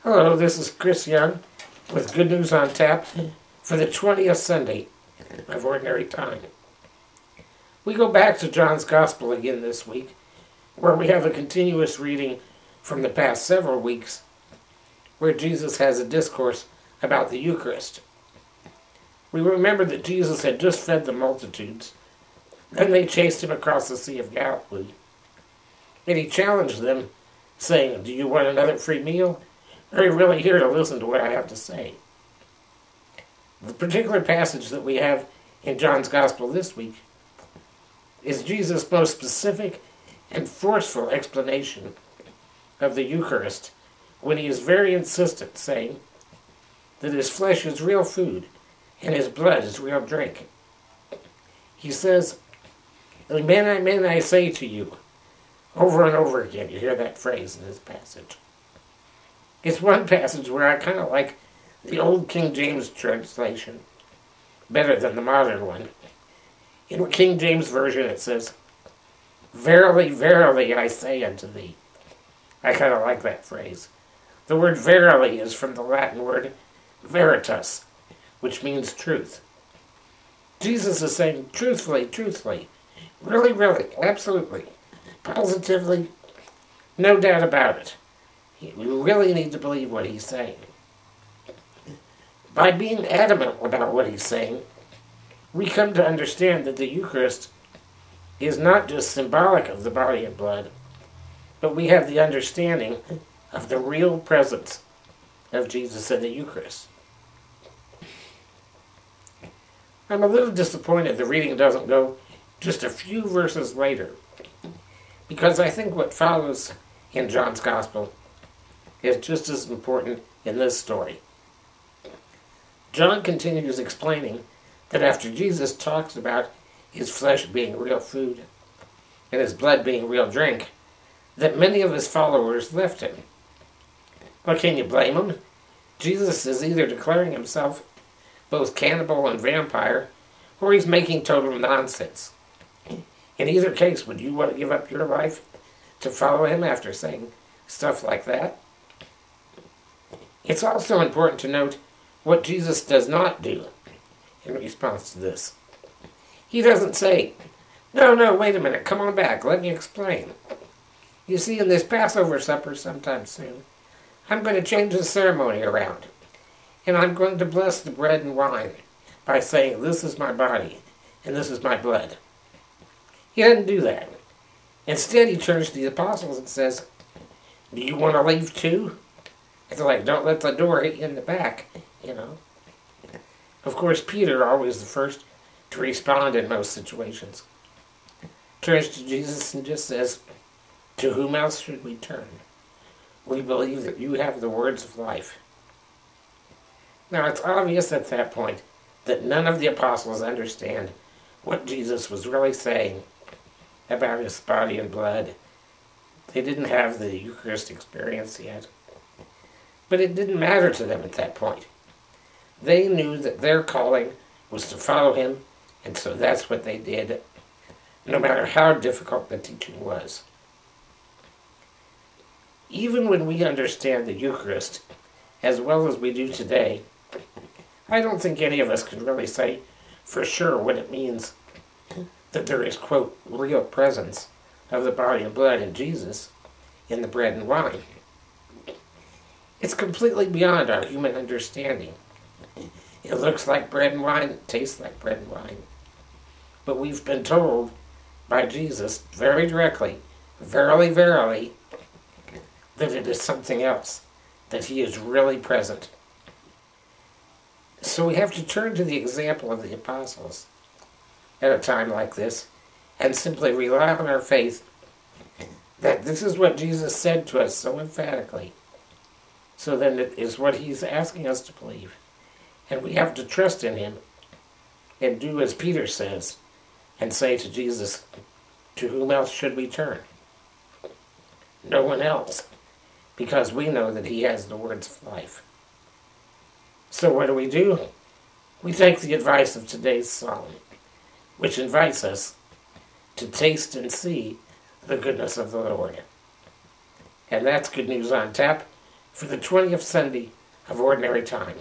Hello, this is Chris Young with Good News on Tap for the 20th Sunday of Ordinary Time. We go back to John's Gospel again this week, where we have a continuous reading from the past several weeks, where Jesus has a discourse about the Eucharist. We remember that Jesus had just fed the multitudes. Then they chased him across the Sea of Galilee, and he challenged them, saying, "Do you want another free meal? Are you really here to listen to what I have to say?" The particular passage that we have in John's Gospel this week is Jesus' most specific and forceful explanation of the Eucharist, when he is very insistent, saying that his flesh is real food and his blood is real drink. He says, "Amen, amen, I say to you," over and over again. You hear that phrase in this passage. It's one passage where I kind of like the old King James translation better than the modern one. In the King James Version it says, "Verily, verily, I say unto thee." I kind of like that phrase. The word verily is from the Latin word veritas, which means truth. Jesus is saying, truthfully, truthfully, really, really, absolutely, positively, no doubt about it. You really need to believe what he's saying. By being adamant about what he's saying, we come to understand that the Eucharist is not just symbolic of the body and blood, but we have the understanding of the real presence of Jesus in the Eucharist. I'm a little disappointed the reading doesn't go just a few verses later, because I think what follows in John's Gospel is just as important in this story. John continues explaining that after Jesus talks about his flesh being real food and his blood being real drink, that many of his followers left him. But can you blame him? Jesus is either declaring himself both cannibal and vampire, or he's making total nonsense. In either case, would you want to give up your life to follow him after saying stuff like that? It's also important to note what Jesus does not do in response to this. He doesn't say, no, wait a minute, come on back, let me explain. You see, in this Passover supper sometime soon, I'm going to change the ceremony around, and I'm going to bless the bread and wine by saying, this is my body, and this is my blood. He doesn't do that. Instead, he turns to the apostles and says, "Do you want to leave too?" It's like, don't let the door hit you in the back, you know. Of course, Peter, always the first to respond in most situations, turns to Jesus and just says, "To whom else should we turn? We believe that you have the words of life." Now, it's obvious at that point that none of the apostles understand what Jesus was really saying about his body and blood. They didn't have the Eucharist experience yet. But it didn't matter to them at that point. They knew that their calling was to follow him, and so that's what they did, no matter how difficult the teaching was. Even when we understand the Eucharist as well as we do today, I don't think any of us can really say for sure what it means that there is, quote, real presence of the body and blood in Jesus in the bread and wine. It's completely beyond our human understanding. It looks like bread and wine, it tastes like bread and wine. But we've been told by Jesus very directly, verily, verily, that it is something else, that he is really present. So we have to turn to the example of the apostles at a time like this and simply rely on our faith that this is what Jesus said to us so emphatically. So then it is what he's asking us to believe. And we have to trust in him and do as Peter says and say to Jesus, "To whom else should we turn?" No one else, because we know that he has the words of life. So what do? We take the advice of today's psalm, which invites us to taste and see the goodness of the Lord. And that's Good News on Tap for the 20th Sunday of Ordinary Time.